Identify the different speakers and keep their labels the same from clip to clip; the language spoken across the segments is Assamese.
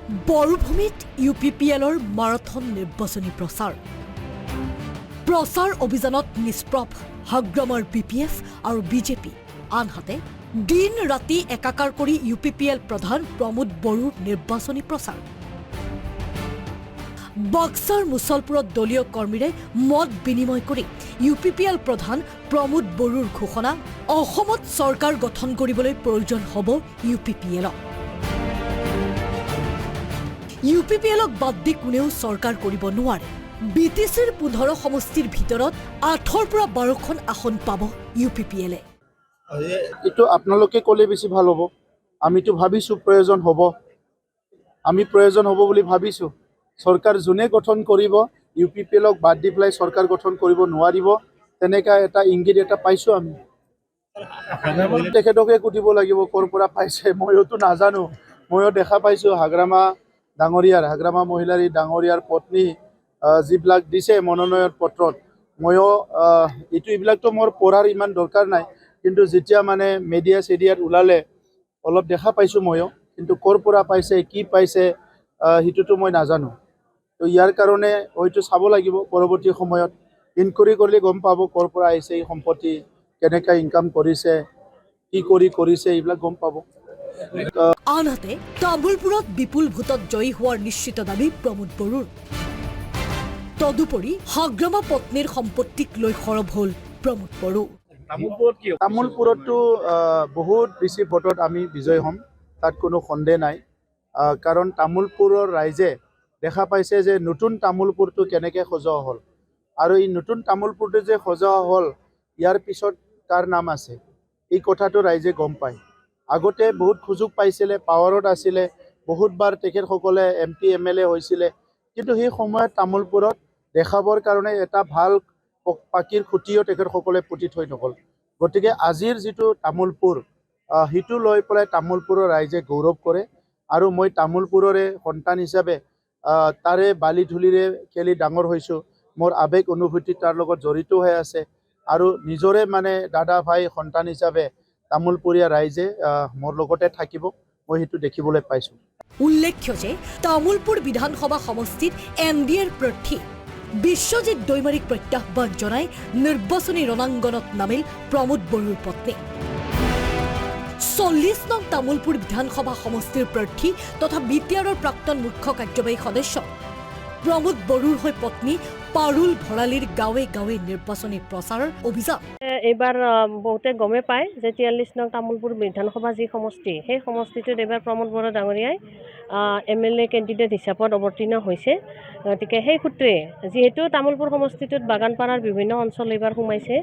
Speaker 1: বৰভূমিত UPPLৰ মাৰাথন নিৰ্বাচনী প্ৰচাৰ অভিযানত নিষ্প্ৰভ হাগ্ৰামাৰ BPF আৰু BJP আনহাতে দিন ৰাতি একাকাৰ কৰি UPPL প্ৰধান প্ৰমোদ বড়োৰ নিৰ্বাচনী প্ৰচাৰ বাক্সাৰ মুছলপুৰত দলীয় কৰ্মীৰে মত বিনিময় কৰি UPPL প্ৰধান প্ৰমোদ বড়োৰ ঘোষণা অসমত চৰকাৰ গঠন কৰিবলৈ প্ৰয়োজন হ'ব UPPLক বাদ দি কোনেও চৰকাৰ কৰিব নোৱাৰে BTCৰ 15 সমষ্টিৰ ভিতৰত 8ৰ পৰা 12খন আসন পাব UPPLে
Speaker 2: এটো আপোনালোকে ক'লে বেছি ভাল হ'ব আমিতো ভাবিছো প্ৰয়োজন হ'ব বুলি ভাবিছো চৰকাৰ জুনে গঠন কৰিব UPPLক বাদ দি পেলাই চৰকাৰ গঠন কৰিব নোৱাৰিব তেনেকা এটা ইংগিত এটা পাইছো আমি তেখেতকে কুটিব লাগিব কৰ পৰা পাইছে মইতো নাজানো মইও দেখা পাইছো হাগ্ৰামা মহিলাৰ ডাঙৰীয়াৰ পত্নী যিবিলাক দিছে মনোনয়ন পত্ৰত মইও এইবিলাকতো মোৰ পঢ়াৰ ইমান দৰকাৰ নাই কিন্তু যেতিয়া মানে মিডিয়াত ওলালে অলপ দেখা পাইছো মইও কিন্তু কৰ পৰা পাইছে কি পাইছে হিতুটো মই নাজানো তো ইয়াৰ কাৰণে হয়তো চাব লাগিব পৰৱৰ্তী সময়ত ইনকুৱাৰী কৰিলে গম পাব কৰ পৰা আহিছে এই সম্পত্তি কেনেকা ইনকাম কৰিছে কি কৰিছে এইবিলাক গম পাব
Speaker 1: আনহাতে তামুলপুৰত বিপুল ভোটত জয়ী হোৱাৰ নিশ্চিত দাবী প্ৰমোদ বড়োৰ তদুপৰি হাগ্ৰামা পত্নীৰ সম্পত্তিক লৈ সৰব হ'ল প্ৰমোদ বড়ো
Speaker 2: তামুলপুৰতো বহুত বেছি ভোটত আমি বিজয় হ'ম তাত কোনো সন্দেহ নাই কাৰণ তামুলপুৰৰ ৰাইজে দেখা পাইছে যে নতুন তামুলপুৰটো কেনেকৈ সজোৱা হ'ল আৰু এই নতুন তামুলপুৰটো যে সজোৱা হ'ল ইয়াৰ পিছত কাৰ নাম আছে এই কথাটো ৰাইজে গম পায় আগতে বহুত সুযোগ পাইছিলে পাৱাৰত আছিলে বহুতবাৰ তেখেতসকলে MP MLA হৈছিলে কিন্তু সেই সময়ত তামুলপুৰত দেখাবৰ কাৰণে এটা ভাল পাকিৰ খুঁটিও তেখেতসকলে পুতি থৈ নগ'ল গতিকে আজিৰ যিটো তামুলপুৰ হিটো লৈ পেলাই তামুলপুৰৰ ৰাইজে গৌৰৱ কৰে আৰু মই তামুলপুৰৰে সন্তান হিচাপে তাৰে বালি ধূলিৰে খেলি ডাঙৰ হৈছোঁ মোৰ আবেগ অনুভূতি তাৰ লগত জড়িত হৈ আছে আৰু নিজৰে মানে দাদা ভাই সন্তান হিচাপে তামুলপুৰীয়া ৰাইজে মোৰ লগতে থাকিব মই সেইটো দেখিবলৈ পাইছোঁ
Speaker 1: উল্লেখ্য যে তামুলপুৰ বিধানসভা সমষ্টিত NDAৰ প্ৰাৰ্থী বিশ্বজিৎ দৈমাৰীক প্ৰত্যাহ্বান জনাই নিৰ্বাচনী ৰণাংগনত নামিল প্ৰমোদ বড়োৰ পত্নী 40 নং তামুলপুৰ বিধানসভা সমষ্টিৰ প্ৰাৰ্থী তথা BPRৰ প্ৰাক্তন মুখ্য কাৰ্যবাহী সদস্য প্ৰমোদ বড়োৰ হৈ পত্নী পাৰুল ভৰালীৰ গাঁৱে গাঁৱে নিৰ্বাচনী প্ৰচাৰৰ অভিযান
Speaker 3: এইবাৰ বহুতে গমে পায় যে 43 নং তামুলপুৰ বিধানসভা যি সমষ্টি সেই সমষ্টিটোত এইবাৰ প্ৰমোদ বড়ো ডাঙৰীয়াই MLA কেণ্ডিডেট হিচাপত অৱতীৰ্ণ হৈছে গতিকে সেই সূত্ৰে যিহেতু তামুলপুৰ সমষ্টিটোত বাগানপাৰাৰ বিভিন্ন অঞ্চল এইবাৰ সোমাইছে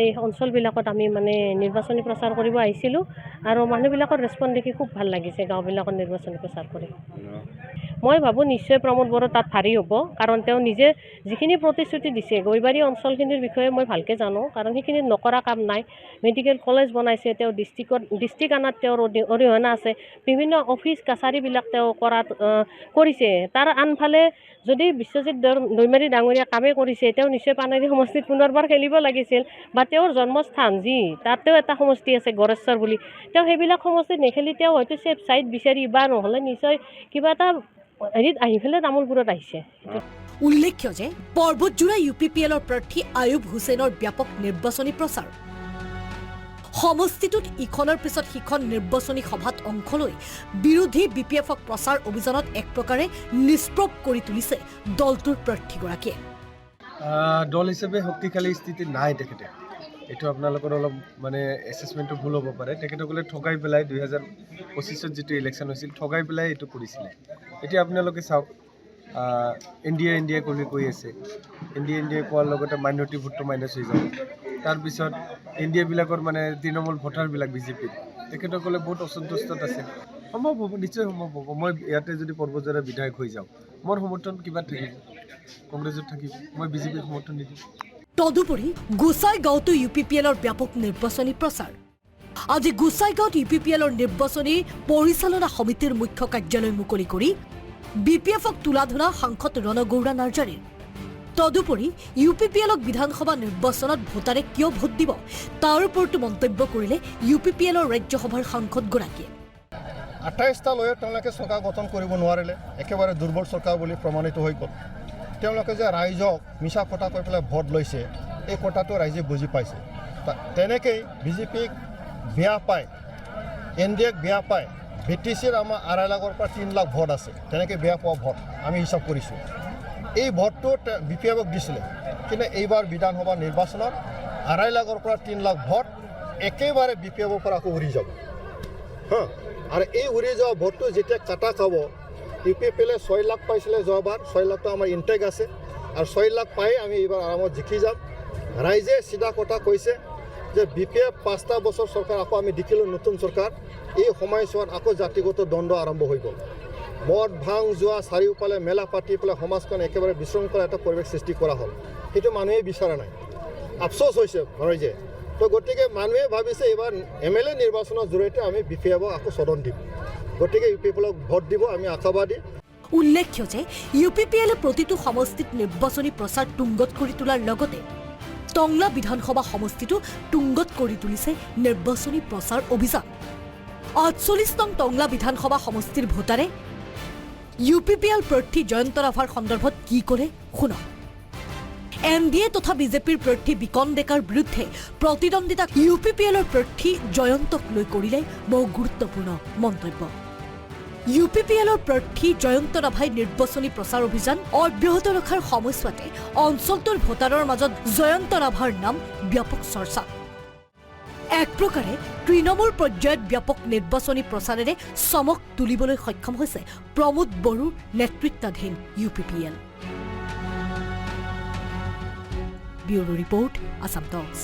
Speaker 3: এই অঞ্চলবিলাকত আমি মানে নিৰ্বাচনী প্ৰচাৰ কৰিব আহিছিলোঁ আৰু মানুহবিলাকৰ ৰেছপন্স দেখি খুব ভাল লাগিছে গাঁওবিলাকত নিৰ্বাচনী প্ৰচাৰ কৰি মই ভাবোঁ নিশ্চয় প্ৰমোদ বড়ো তাত ভাৰী হ'ব কাৰণ তেওঁ নিজে যিখিনি প্ৰতিশ্ৰুতি দিছে গৈবাৰী অঞ্চলখিনিৰ বিষয়ে মই ভালকৈ জানো কাৰণ সেইখিনিত নকৰা কাম নাই মেডিকেল কলেজ বনাইছে তেওঁ ডিষ্ট্ৰিক্ট আনাত তেওঁৰ অৰিহণা আছে বিভিন্ন অফিচ কাছাৰীবিলাক তেওঁ কৰিছে তাৰ আনফালে যদি বিশ্বজিৎ দৈমাৰী ডাঙৰীয়া কামে কৰিছে তেওঁ নিশ্চয় পানেৰী সমষ্টিত পুনৰবাৰ খেলিব লাগিছিল বা তেওঁৰ জন্মস্থান যি তাতেও এটা সমষ্টি আছে গড়েশ্বৰ বুলি তেওঁ সেইবিলাক সমষ্টিত নেখেলি তেওঁ হয়তো ছেফ ছাইড বিচাৰি বা নহ'লে নিশ্চয় কিবা এটা হেৰিত আহি পেলাই তামোলপুৰত আহিছে
Speaker 1: উল্লেখ্য যে পৰ্বতজোৰা UPPLৰ প্ৰাৰ্থী আয়ুব হুছেইনৰ ব্যাপক নিৰ্বাচনী প্ৰচাৰ সমষ্টিটোত ইখনৰ পিছত সিখন নিৰ্বাচনী সভাত অংশ লৈ বিৰোধী BPFক প্ৰচাৰ অভিযানত এক প্ৰকাৰে নিষ্প্ৰভ কৰি তুলিছে দলটোৰ প্ৰাৰ্থীগৰাকীয়ে
Speaker 4: দল হিচাপে শক্তিশালী স্থিতিত নাই তেখেতে এইটো আপোনালোকৰ অলপ মানে এছেছমেণ্টটো ভুল হ'ব পাৰে তেখেতসকলে ঠগাই পেলাই 2025ত যিটো ইলেকশ্যন হৈছিল ঠগাই পেলাই এইটো কৰিছিলে এতিয়া আপোনালোকে চাওক ইণ্ডিয়া বুলি কৈ আছে ইণ্ডিয়া কোৱাৰ লগতে মাইনৰিটি ভোটটো মাইনাছ হৈ যাব তাৰপিছত ইণ্ডিয়াবিলাকৰ মানে তৃণমূল ভোটাৰবিলাক BJPৰ তেখেতসকলে বহুত অসন্তুষ্টত আছে সম্ভৱ হ'ব নিশ্চয় সম্ভৱ হ'ব মই ইয়াতে যদি পৰ্বতজোৰা বিধায়ক হৈ যাওঁ মোৰ সমৰ্থন কিবা থাকিব কংগ্ৰেছত থাকিব মই BJPৰ সমৰ্থন নিদিম
Speaker 1: তদুপৰি গোসাইগাঁৱতো UPPLৰ ব্যাপক নিৰ্বাচনী প্ৰচাৰ আজি গোসাইগাঁৱত UPPLৰ নিৰ্বাচনী পৰিচালনা সমিতিৰ মুখ্য কাৰ্যালয় মুকলি কৰি BPFক তুলা ধৰা সাংসদ ৰণগৌৰা নাৰ্জাৰীৰ তদুপৰি UPPLক বিধানসভা নিৰ্বাচনত ভোটাৰে কিয় ভোট দিব তাৰ ওপৰতো মন্তব্য কৰিলে UPPLৰ ৰাজ্যসভাৰ সাংসদগৰাকীয়ে
Speaker 5: 28টা লৈও তেওঁলোকে চৰকাৰ গঠন কৰিব নোৱাৰিলে, একেবাৰে দুৰ্বল চৰকাৰ বুলি প্ৰমাণিত হৈ গ'ল। তেওঁলোকে যে ৰাইজক মিছা কথা কৈ পেলাই ভোট লৈছে, এই কথাটো ৰাইজে বুজি পাইছে। তেনেকেই বিজেপিক বেয়া পায়, NDAক বেয়া পায়। BTCৰ আমাৰ 2.5 লাখৰ পৰা 3 লাখ ভোট আছে, তেনেকৈ বেয়া পোৱা ভোট আমি হিচাপ কৰিছোঁ। এই ভোটটো BPFক দিছিলে, কিন্তু এইবাৰ বিধানসভা নিৰ্বাচনত 2.5 লাখৰ পৰা 3 লাখ ভোট একেবাৰে BPFৰ পৰা আকৌ উৰি যাব। আৰু এই উৰি যোৱা ভোটটো যেতিয়া কাটা খাব, UPPলে 6 লাখ পাইছিলে যোৱাবাৰ, 6 লাখটো আমাৰ ইনটেক আছে, আৰু 6 লাখ পাই আমি এইবাৰ আৰামত জিকি যাম। ৰাইজে চিধা কথা কৈছে যে BPF 5টা বছৰ চৰকাৰ আকৌ আমি দেখিলোঁ নতুন চৰকাৰ, এই সময়ছোৱাত আকৌ জাতিগত দ্বন্দ্ব আৰম্ভ হৈ গ'ল। মদ ভাং যোৱা চাৰিওফালে মেলা পাতি পেলাই সমাজখন একেবাৰে বিশৃংখলা এটা পৰিৱেশ সৃষ্টি কৰা হ'ল। সেইটো মানুহে বিচৰা নাই, আফচোচ হৈছে ৰাইজে। তো গতিকে মানুহে ভাবিছে এইবাৰ MLA নিৰ্বাচনৰ জৰিয়তে আমি BPFক আকৌ সদন দিম, গতিকে UPPলক ভোট দিব, আমি আশাবাদী।
Speaker 1: উল্লেখ্য যে UPPলে প্ৰতিটো সমষ্টিত নিৰ্বাচনী প্ৰচাৰ তুংগত কৰি তোলাৰ লগতে টংলা বিধানসভা সমষ্টিটো তুংগত কৰি তুলিছে নিৰ্বাচনী প্ৰচাৰ অভিযান। 48 নং টংলা বিধানসভা সমষ্টিৰ ভোটাৰে UPPL প্ৰাৰ্থী জয়ন্ত ৰাভাৰ সন্দৰ্ভত কি কৰে শুনক। NDA তথা বিজেপিৰ প্ৰাৰ্থী বিকন ডেকাৰ বিৰুদ্ধে প্ৰতিদ্বন্দ্বিতা UPPLৰ প্ৰাৰ্থী জয়ন্তক লৈ কৰিলে বহু গুৰুত্বপূৰ্ণ মন্তব্য। UPPLৰ প্ৰাৰ্থী জয়ন্ত ৰাভাই নিৰ্বাচনী প্ৰচাৰ অভিযান অব্যাহত ৰখাৰ সময়ছোৱাতে অঞ্চলটোৰ ভোটাৰৰ মাজত জয়ন্ত ৰাভাৰ নাম ব্যাপক চৰ্চা। এক প্ৰকাৰে তৃণমূল পৰ্যায়ত ব্যাপক নিৰ্বাচনী প্ৰচাৰেৰে চমক তুলিবলৈ সক্ষম হৈছে প্ৰমোদ বড়োৰ নেতৃত্বাধীন UPPL। ব্যুৰো ৰিপৰ্ট, আসাম টক্স।